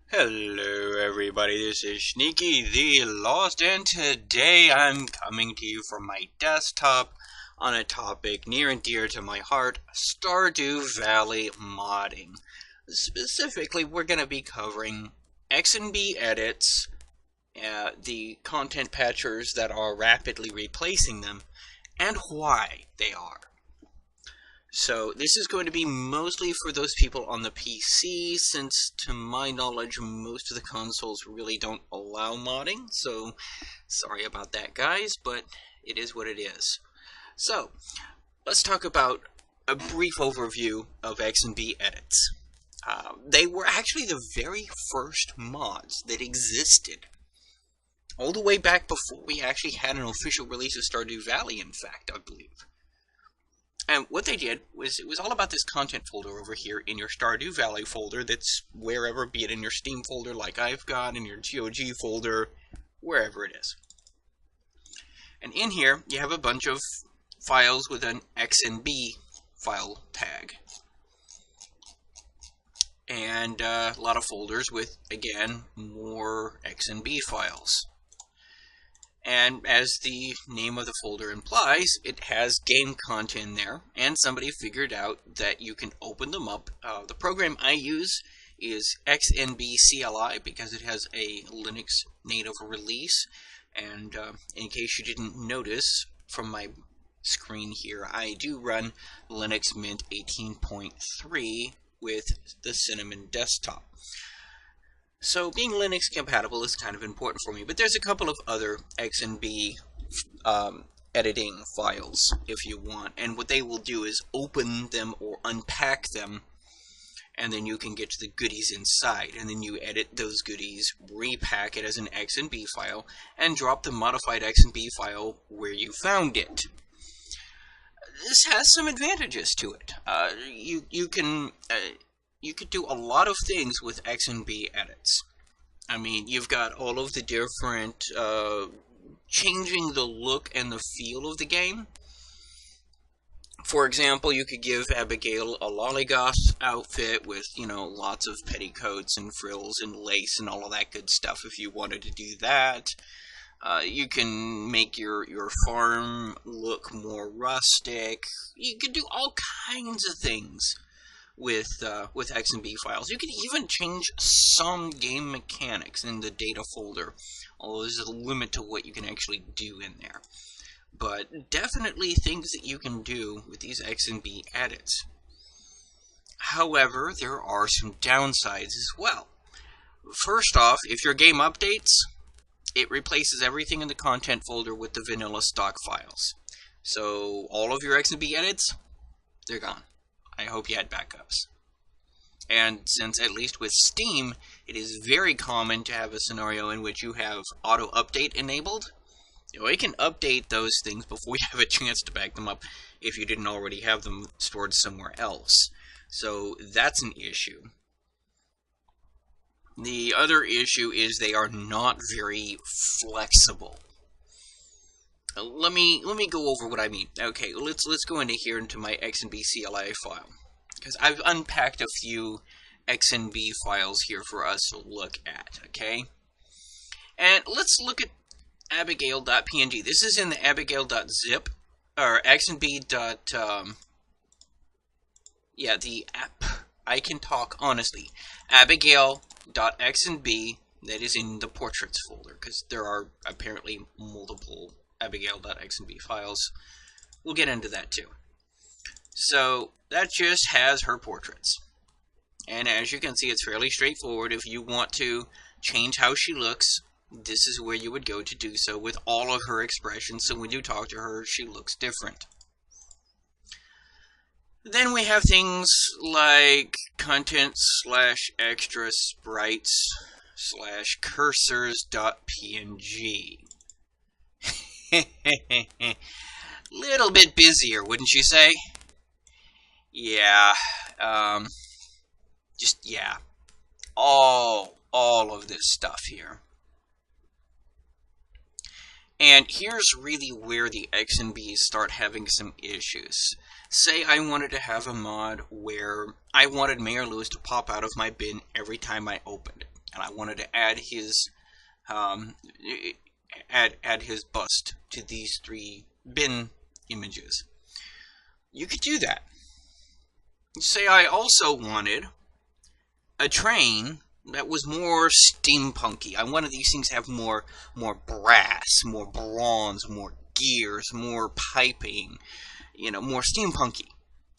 Hello everybody, this is Sneaky the Lost, and today I'm coming to you from my desktop on a topic near and dear to my heart, Stardew Valley modding. Specifically, we're going to be covering XNB Edits, the content patchers that are rapidly replacing them, and why they are. So this is going to be mostly for those people on the PC, since to my knowledge most of the consoles really don't allow modding, so sorry about that guys, but it is what it is. So, let's talk about a brief overview of XNB Edits. They were actually the very first mods that existed. All the way back before we actually had an official release of Stardew Valley, in fact, I believe. And what they did was, it was all about this content folder over here in your Stardew Valley folder that's wherever, be it in your Steam folder like I've got, in your GOG folder, wherever it is. And in here, you have a bunch of files with an XNB file tag. And a lot of folders with, again, more XNB files. And as the name of the folder implies, it has game content there, and somebody figured out that you can open them up. The program I use is XNB CLI because it has a Linux native release, and in case you didn't notice from my screen here, I do run Linux Mint 18.3 with the Cinnamon desktop. So being Linux compatible is kind of important for me, but there's a couple of other XNB editing files if you want, and what they will do is open them or unpack them, and then you can get to the goodies inside, and then you edit those goodies, repack it as an XNB file, and drop the modified XNB file where you found it. This has some advantages to it. You could do a lot of things with XNB edits. I mean, you've got all of the different, changing the look and the feel of the game. For example, you could give Abigail a lollygoth outfit with, lots of petticoats and frills and lace and all of that good stuff if you wanted to do that. You can make your farm look more rustic. You could do all kinds of things with XNB files. You can even change some game mechanics in the data folder, although there's a limit to what you can actually do in there. But definitely things that you can do with these XNB edits. However, there are some downsides as well. First off, if your game updates, it replaces everything in the content folder with the vanilla stock files. So all of your XNB edits, they're gone. I hope you had backups. And since, at least with Steam, it is very common to have a scenario in which you have auto-update enabled, it can update those things before you have a chance to back them up if you didn't already have them stored somewhere else. So that's an issue. The other issue is they are not very flexible. Let me go over what I mean. Okay, let's go into my XNB CLI file, because I've unpacked a few XNB files here for us to look at. Okay, and let's look at abigail.png. This is in the abigail.zip or XNB. The app. I can talk honestly. Abigail.xnb. That is in the portraits folder, because there are apparently multiple abigail.xnb files. We'll get into that too. So that just has her portraits, and as you can see, it's fairly straightforward. If you want to change how she looks, this is where you would go to do so with all of her expressions, so when you talk to her, she looks different. Then we have things like content/extra sprites/cursors.png. Little bit busier, wouldn't you say? Yeah, all of this stuff here. And here's really where the XNBs start having some issues. Say I wanted to have a mod where I wanted Mayor Lewis to pop out of my bin every time I opened it. and I wanted to add his add his bust to these 3 bin images. You could do that. Say I also wanted a train that was more steampunky. I wanted these things to have more brass, more bronze, more gears, more piping, you know, more steampunky.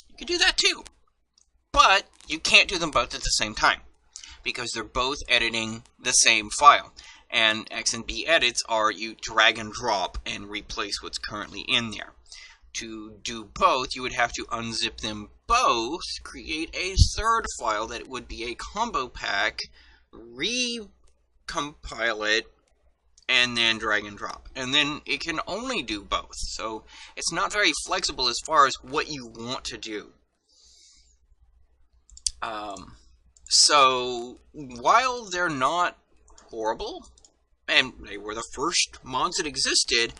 You could do that too. But you can't do them both at the same time because they're both editing the same file. And XNB Edits are you drag and drop and replace what's currently in there. To do both, you would have to unzip them both, create a third file that would be a combo pack, recompile it, and then drag and drop. And then it can only do both. So it's not very flexible as far as what you want to do. So while they're not horrible, and they were the first mods that existed,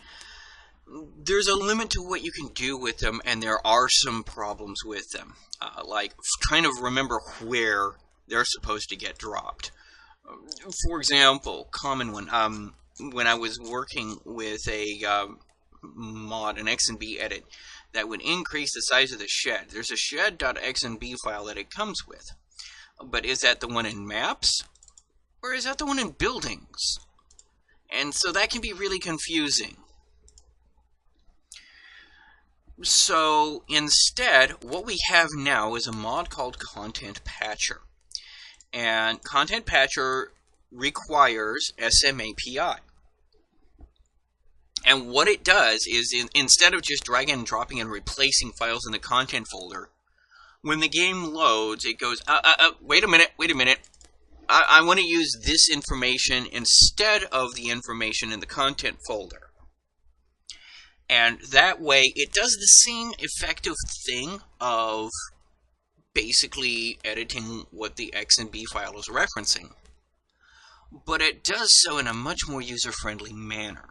there's a limit to what you can do with them, and there are some problems with them. Like trying to remember where they're supposed to get dropped. For example, common one, when I was working with a mod, an XNB edit, that would increase the size of the shed. There's a shed.xnb file that it comes with. But is that the one in maps? Or is that the one in buildings? And so that can be really confusing. So instead, what we have now is a mod called Content Patcher. And Content Patcher requires SMAPI. And what it does is, instead of just dragging and dropping and replacing files in the content folder, when the game loads, it goes, wait a minute. I want to use this information instead of the information in the content folder. And that way, it does the same effective thing of basically editing what the XNB file is referencing. But it does so in a much more user-friendly manner.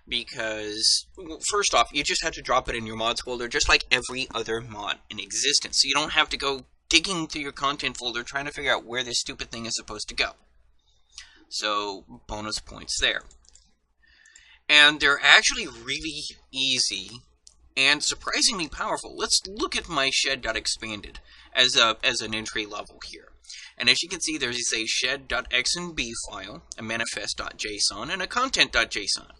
Because, well, first off, you just have to drop it in your mods folder just like every other mod in existence. So you don't have to go digging through your content folder trying to figure out where this stupid thing is supposed to go. So, bonus points there. And they're actually really easy and surprisingly powerful. Let's look at my shed.expanded as an entry level here. And as you can see, there's a shed.xnb file, a manifest.json, and a content.json.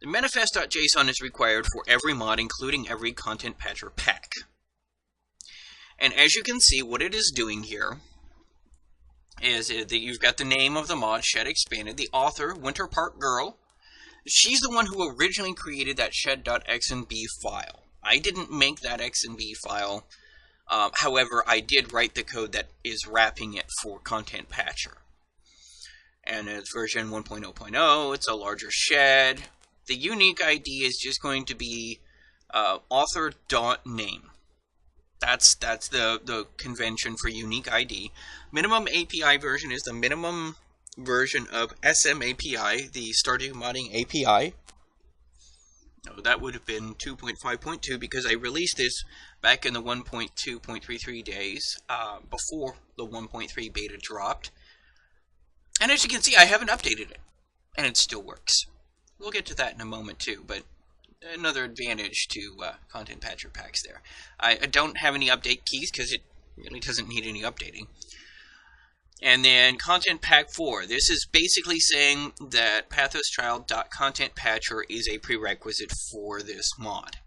The manifest.json is required for every mod, including every Content Patcher pack. And as you can see, what it is doing here is that you've got the name of the mod, Shed Expanded, the author, Winter Park Girl. She's the one who originally created that shed.xnb file. I didn't make that XNB file. However, I did write the code that is wrapping it for Content Patcher. And it's version 1.0.0. It's a larger shed. The unique ID is just going to be author.name. That's the convention for unique ID. Minimum API version is the minimum version of SMAPI, the Stardew Modding API. No, that would have been 2.5.2 because I released this back in the 1.2.33 days before the 1.3 beta dropped. And as you can see, I haven't updated it, and it still works. We'll get to that in a moment too, but another advantage to Content Patcher packs there. I don't have any update keys because it really doesn't need any updating. And then Content Pack 4. This is basically saying that pathoschild.contentpatcher is a prerequisite for this mod.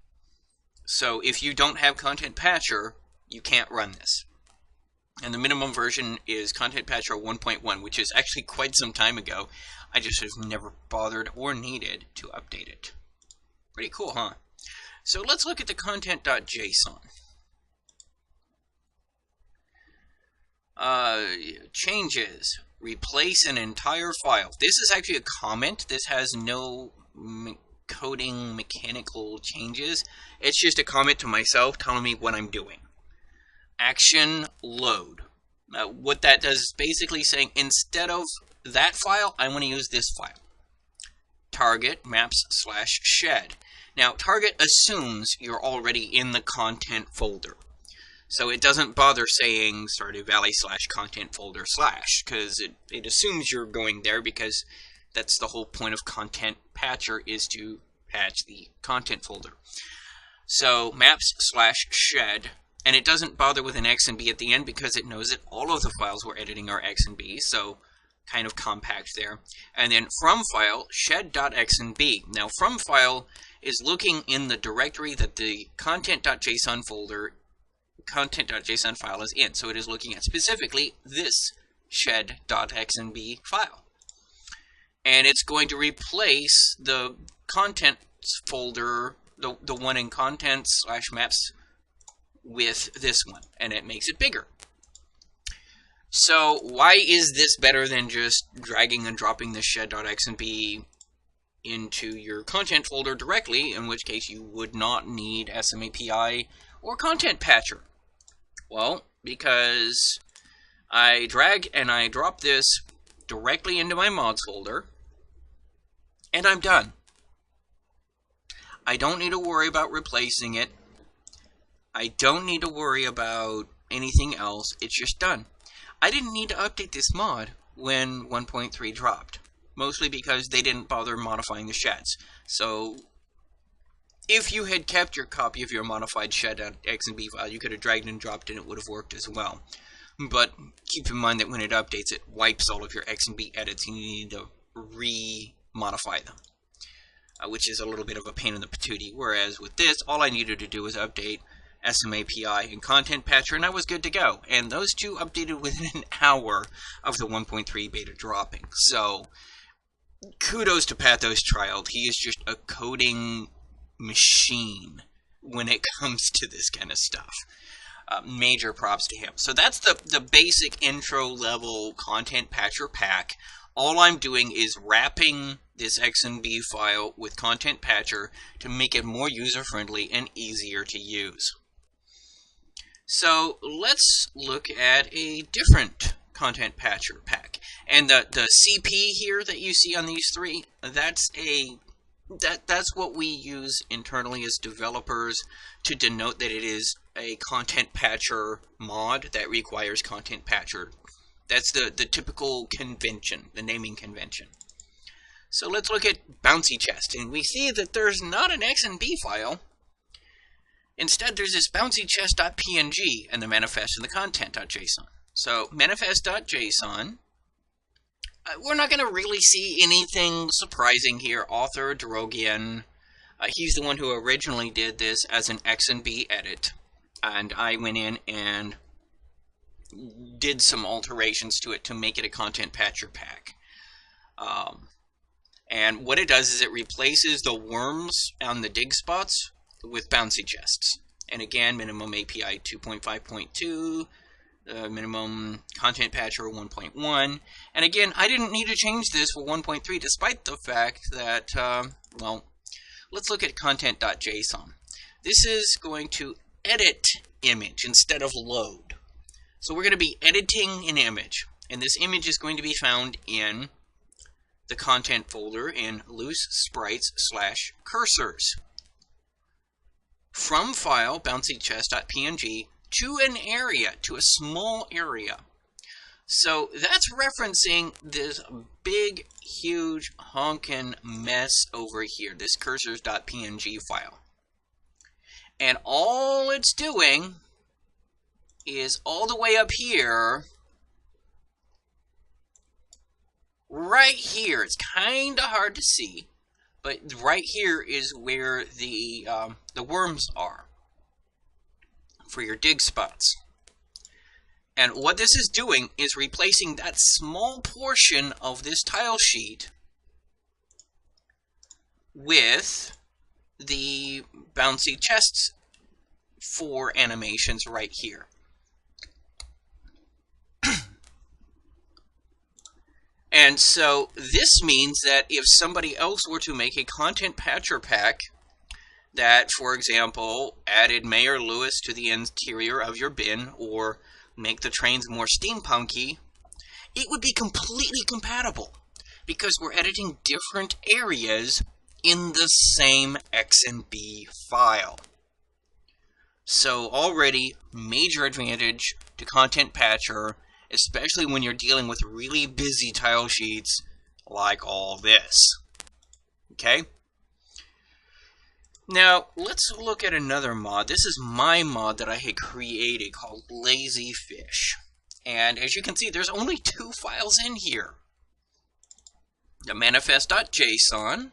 So if you don't have Content Patcher, you can't run this. And the minimum version is Content Patcher 1.1, which is actually quite some time ago. I just have never bothered or needed to update it. Pretty cool, huh? So let's look at the content.json. Changes. Replace an entire file. This is actually a comment. This has no coding mechanical changes. It's just a comment to myself telling me what I'm doing. Action load. What that does is basically saying instead of that file, I want to use this file. Target maps/shed. Now, target assumes you're already in the content folder. So it doesn't bother saying Stardew Valley /content folder / because it assumes you're going there, because that's the whole point of content patcher, is to patch the content folder. So maps /shed, and it doesn't bother with an XNB at the end because it knows that all of the files we're editing are XNB, so kind of compact there. And then from file, shed.xnb. Now from file is looking in the directory that the content.json file is in. So it is looking at specifically this shed.xnb file. And it's going to replace the contents folder, the one in contents /maps, with this one, and it makes it bigger. So why is this better than just dragging and dropping the shed.xnb into your content folder directly, in which case you would not need SMAPI or content patcher? Well, because I drag and I drop this directly into my mods folder, and I'm done. I don't need to worry about replacing it. I don't need to worry about anything else. It's just done. I didn't need to update this mod when 1.3 dropped, mostly because they didn't bother modifying the sheds. So if you had kept your copy of your modified shed.xnb file, you could have dragged and dropped and it would have worked as well. But keep in mind that when it updates, it wipes all of your XNB edits and you need to re-modify them, which is a little bit of a pain in the patootie. Whereas with this, all I needed to do was update SMAPI and content patcher, and I was good to go. And those two updated within an hour of the 1.3 beta dropping. So kudos to Pathos Child. He is just a coding machine when it comes to this kind of stuff. Major props to him. So that's the basic intro level content patcher pack. All I'm doing is wrapping this XNB file with content patcher to make it more user-friendly and easier to use. So let's look at a different content patcher pack. And the CP here that you see on these three, that's what we use internally as developers to denote that it is a content patcher mod that requires content patcher. That's the typical convention, the naming convention. So let's look at Bouncy Chest, and we see that there's not an XNB file. Instead, there's this bouncychest.png and the manifest and the content.json. So manifest.json, we're not going to really see anything surprising here. Author Drogian, he's the one who originally did this as an XNB edit, and I went in and did some alterations to it to make it a content patcher pack. And what it does is it replaces the worms on the dig spots with bouncy chests. And again, minimum API 2.5.2, minimum content patcher 1.1. And again, I didn't need to change this for 1.3, despite the fact that, well, let's look at content.json. This is going to edit image instead of load. So we're going to be editing an image, and this image is going to be found in the content folder in loose sprites /cursors. From file bouncychest.png to an area, to a small area. So that's referencing this big, huge, honkin' mess over here, this cursors.png file. And all it's doing is all the way up here, right here. It's kind of hard to see, but right here is where the worms are for your dig spots. And what this is doing is replacing that small portion of this tile sheet with the bouncy chests for animations right here. And so this means that if somebody else were to make a content patcher pack that, for example, added Mayor Lewis to the interior of your bin or make the trains more steampunky, it would be completely compatible because we're editing different areas in the same XNB file. So already, major advantage to Content Patcher, especially when you're dealing with really busy tile sheets like all this. Okay? Now, let's look at another mod. This is my mod that I had created called Lazy Fish. And as you can see, there's only 2 files in here. The manifest.json,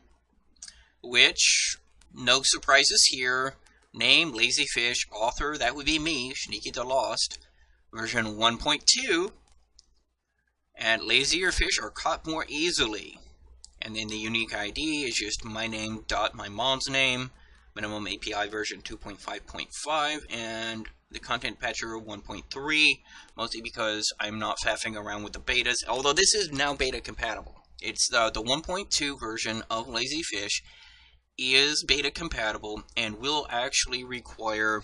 which, no surprises here, name, Lazy Fish, author, that would be me, Sneaky the Lost, version 1.2, and lazier fish are caught more easily. And then the unique ID is just my name dot my mod's name, minimum API version 2.5.5, and the Content Patcher 1.3, mostly because I'm not faffing around with the betas, although this is now beta compatible. It's the 1.2 version of Lazy Fish is beta compatible and will actually require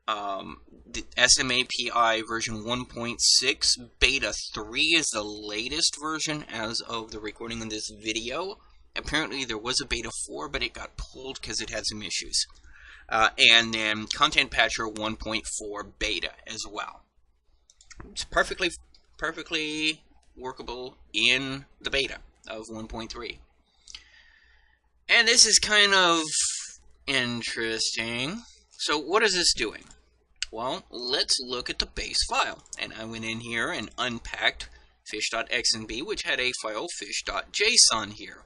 the SMAPI version 1.6. Beta 3 is the latest version as of the recording of this video. Apparently there was a beta 4, but it got pulled because it had some issues. And then Content Patcher 1.4 beta as well. It's perfectly workable in the beta of 1.3. And this is kind of interesting. So what is this doing? Well, let's look at the base file. And I went in here and unpacked fish.xnb, which had a file fish.json here.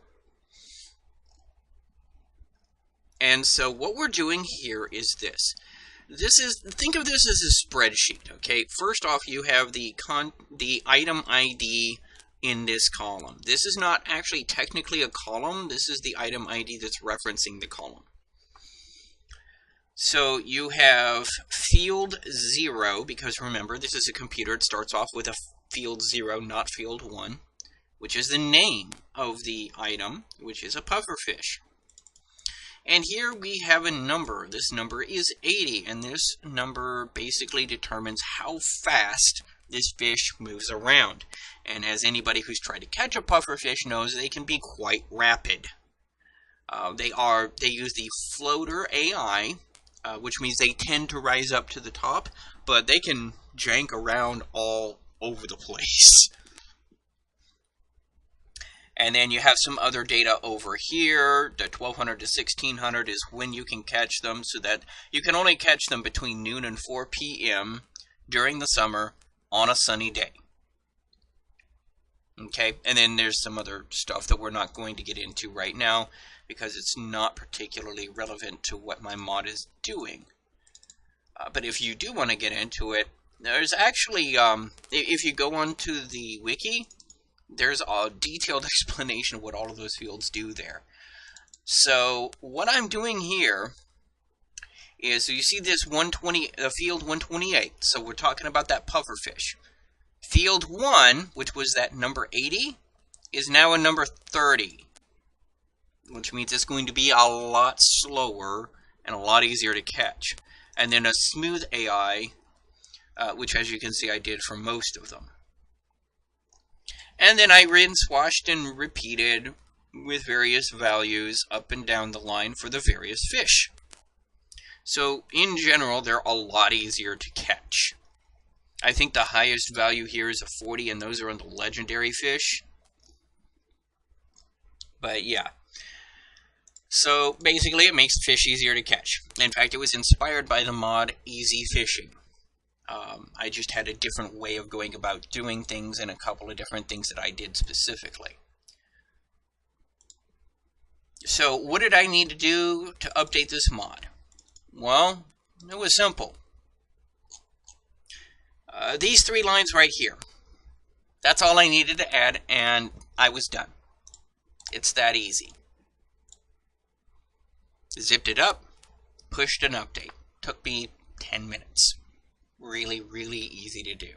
And so what we're doing here is this. Think of this as a spreadsheet, okay? First off, you have the item ID in this column. This is not actually technically a column. This is the item ID that's referencing the column. So you have field 0, because remember, this is a computer. It starts off with a field 0, not field 1, which is the name of the item, which is a pufferfish. And here we have a number. This number is 80, and this number basically determines how fast this fish moves around. And as anybody who's tried to catch a pufferfish knows, they can be quite rapid. They use the floater AI, which means they tend to rise up to the top, but they can jank around all over the place. And then you have some other data over here. The 1200 to 1600 is when you can catch them, so that you can only catch them between noon and 4 p.m. during the summer on a sunny day. Okay, and then there's some other stuff that we're not going to get into right now because it's not particularly relevant to what my mod is doing. But if you do want to get into it, there's actually, if you go onto the wiki, there's a detailed explanation of what all of those fields do there. So what I'm doing here is, so you see this field 128. So we're talking about that pufferfish. Field 1, which was that number 80, is now a number 30, which means it's going to be a lot slower and a lot easier to catch. And then a smooth AI, which as you can see I did for most of them. And then I rinsed, washed, and repeated with various values up and down the line for the various fish. So in general, they're a lot easier to catch. I think the highest value here is a 40, and those are on the legendary fish. But yeah. So basically, it makes fish easier to catch. In fact, it was inspired by the mod Easy Fishing. I just had a different way of going about doing things and a couple of different things that I did specifically. So what did I need to do to update this mod? Well, it was simple. These 3 lines right here. That's all I needed to add, and I was done. It's that easy. Zipped it up, pushed an update. Took me 10 minutes. Really, really easy to do.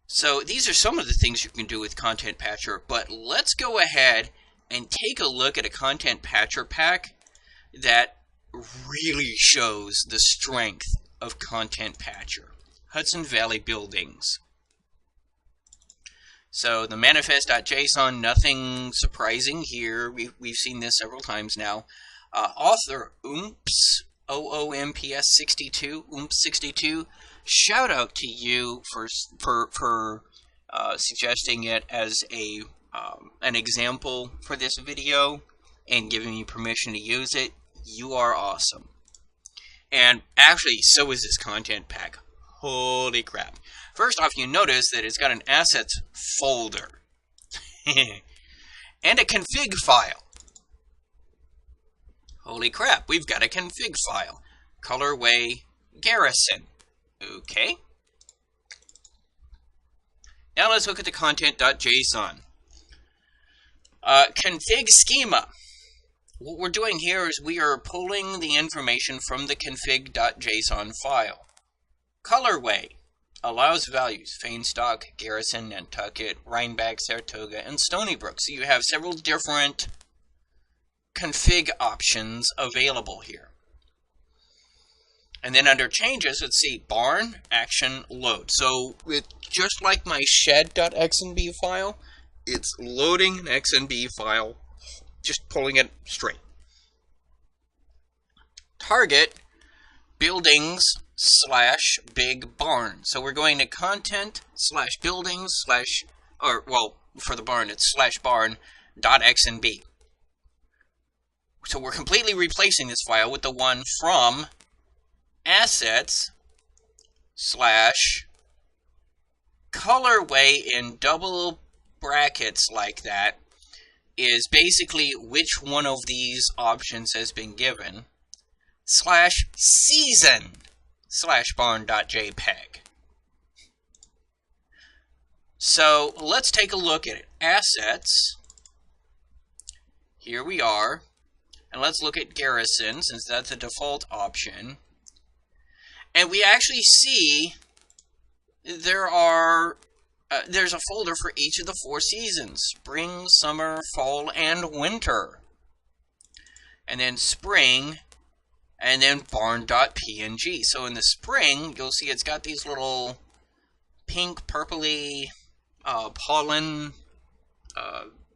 So these are some of the things you can do with Content Patcher, but let's go ahead and take a look at a Content Patcher pack that really shows the strength of Content Patcher. Hudson Valley Buildings. So the manifest.json, nothing surprising here. We've seen this several times now. Author Oomph OOMPS62, OOMP62. Shout out to you for suggesting it as an example for this video and giving me permission to use it. You are awesome. And actually, so is this content pack. Holy crap. First off, you notice that it's got an assets folder and a config file. Holy crap, we've got a config file. Colorway Garrison. Okay. Now let's look at the content.json. Config schema. What we're doing here is we are pulling the information from the config.json file. Colorway allows values: Fanestock, Garrison, Nantucket, Rhinebeck, Saratoga, and Stony Brook. So you have several different config options available here. And then under changes, let's see, barn, action, load. So just like my shed.xnb file, it's loading an XNB file, just pulling it straight. Target, buildings / big barn. So we're going to content / buildings / well, for the barn, it's /barn.xnb. So we're completely replacing this file with the one from assets / colorway in double brackets like that is basically which one of these options has been given /season / barn.jpg. So let's take a look at it. Assets. Here we are. And let's look at Garrison, since that's a default option. And we actually see there's a folder for each of the 4 seasons: spring, summer, fall, and winter. And then spring, and then barn.png. So in the spring, you'll see it's got these little pink, purpley pollen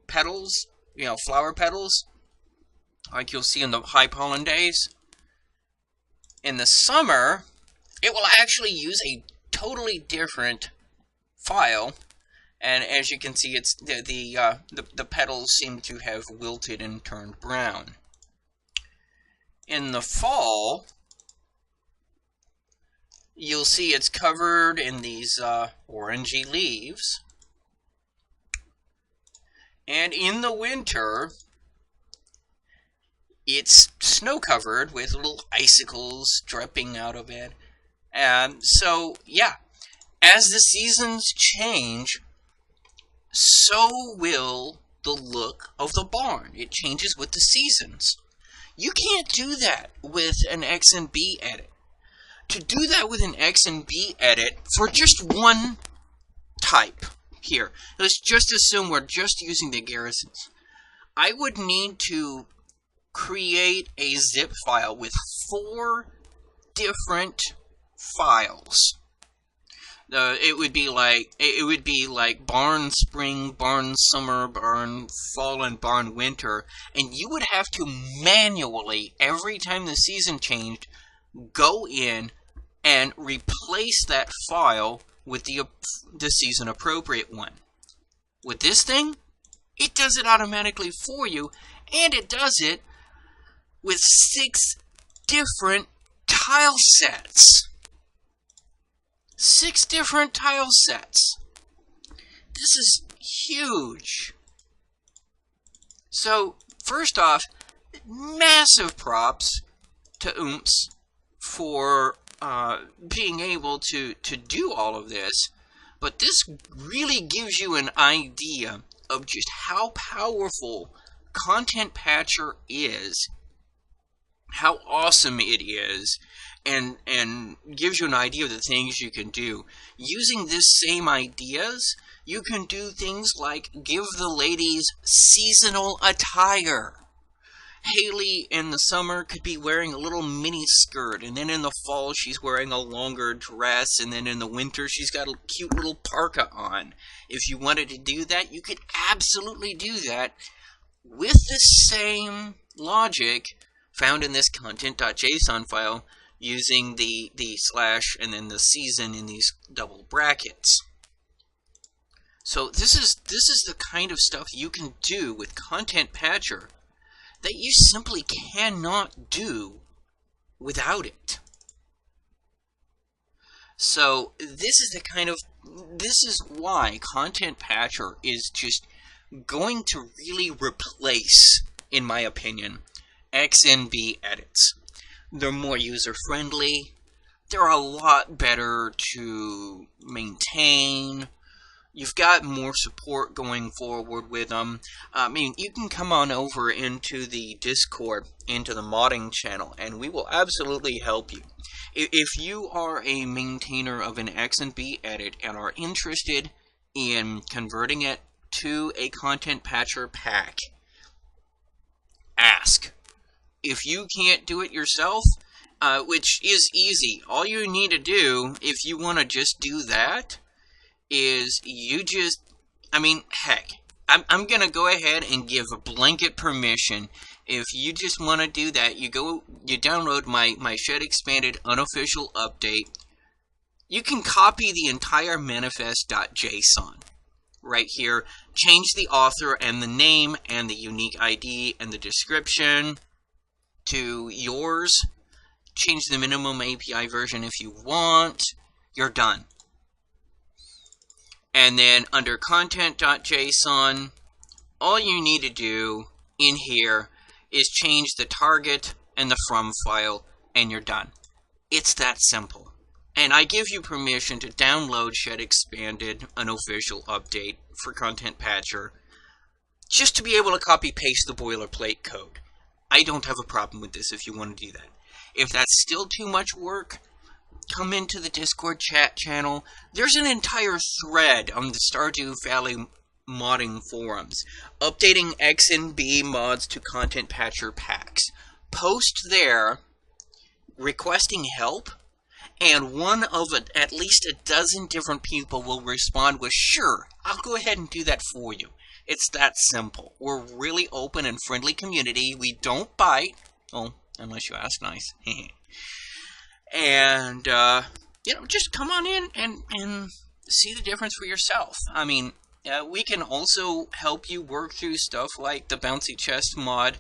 petals, flower petals, like you'll see in the high pollen days. In the summer, it will actually use a totally different file, and as you can see, it's the petals seem to have wilted and turned brown. In the fall, you'll see it's covered in these orangey leaves, and in the winter, it's snow-covered with little icicles dripping out of it. So, yeah, as the seasons change, so will the look of the barn. It changes with the seasons. You can't do that with an XNB edit. To do that with an XNB edit for just one type here, let's just assume we're just using the garrisons. I would need to create a zip file with 4 different files. It would be like barn spring, barn summer, barn fall, and barn winter, and you would have to manually, every time the season changed, go in and replace that file with the season appropriate one. With this thing, it does it automatically for you, and it does it with 6 different tile sets. 6 different tile sets. This is huge. So, first off, massive props to Oomps for being able to do all of this. But this really gives you an idea of just how powerful Content Patcher is, how awesome it is, and gives you an idea of the things you can do. Using this same ideas, you can do things like give the ladies seasonal attire. Haley in the summer could be wearing a little mini skirt, and then in the fall she's wearing a longer dress, and then in the winter she's got a cute little parka on. If you wanted to do that, you could absolutely do that with the same logic found in this content.json file using the slash and then the season in these double brackets. So this is the kind of stuff you can do with Content Patcher that you simply cannot do without it. So this is why Content Patcher is just going to really replace, in my opinion, XNB Edits. They're more user-friendly. They're a lot better to maintain. You've got more support going forward with them. I mean, you can come on over into the Discord, into the modding channel, and we will absolutely help you. If you are a maintainer of an XNB edit and are interested in converting it to a Content Patcher pack, ask. If you can't do it yourself, which is easy, all you need to do, if you want to just do that, is you just, I mean, heck, I'm going to go ahead and give a blanket permission. If you just want to do that, you download my Shed Expanded unofficial update. You can copy the entire manifest.json right here, change the author and the name and the unique ID and the description to yours, change the minimum API version if you want, you're done. And then under content.json, all you need to do in here is change the target and the from file, and you're done. It's that simple. And I give you permission to download Shed Expanded unofficial update for Content Patcher just to be able to copy paste the boilerplate code. I don't have a problem with this if you want to do that. If that's still too much work, come into the Discord chat channel. There's an entire thread on the Stardew Valley modding forums updating XNB mods to Content Patcher packs. Post there requesting help, and one of at least a dozen different people will respond with, sure, I'll go ahead and do that for you. It's that simple. We're really open and friendly community. We don't bite. Oh, unless you ask nice. And, you know, just come on in and see the difference for yourself. I mean, we can also help you work through stuff like the Bouncy Chest mod,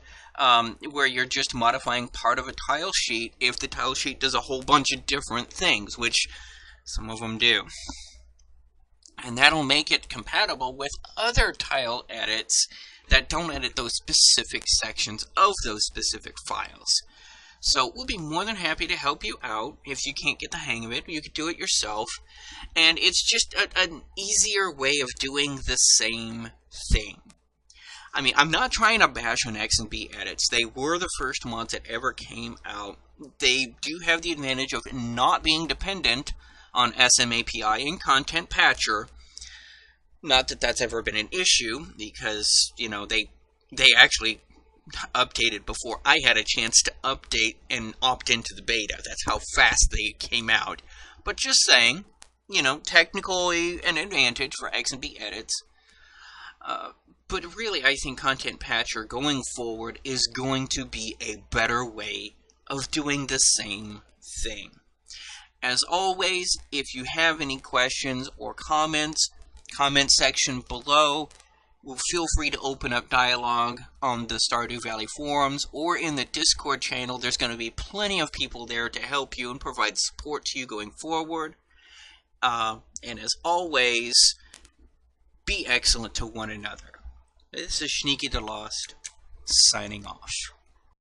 where you're just modifying part of a tile sheet if the tile sheet does a whole bunch of different things, which some of them do. And that'll make it compatible with other tile edits that don't edit those specific sections of those specific files. So we'll be more than happy to help you out. If you can't get the hang of it, you could do it yourself. And it's just an easier way of doing the same thing. I mean, I'm not trying to bash on XNB Edits. They were the first mods that ever came out. They do have the advantage of not being dependent on SMAPI and Content Patcher. Not that that's ever been an issue, because, you know, they actually updated before I had a chance to update and opt into the beta. That's how fast they came out. But just saying, you know, technically an advantage for XNB Edits. But really, I think Content Patcher going forward is going to be a better way of doing the same thing. As always, if you have any questions or comments, comment section below. Feel free to open up dialogue on the Stardew Valley forums or in the Discord channel. There's going to be plenty of people there to help you and provide support to you going forward. And as always, be excellent to one another. This is Sneaky the Lost, signing off.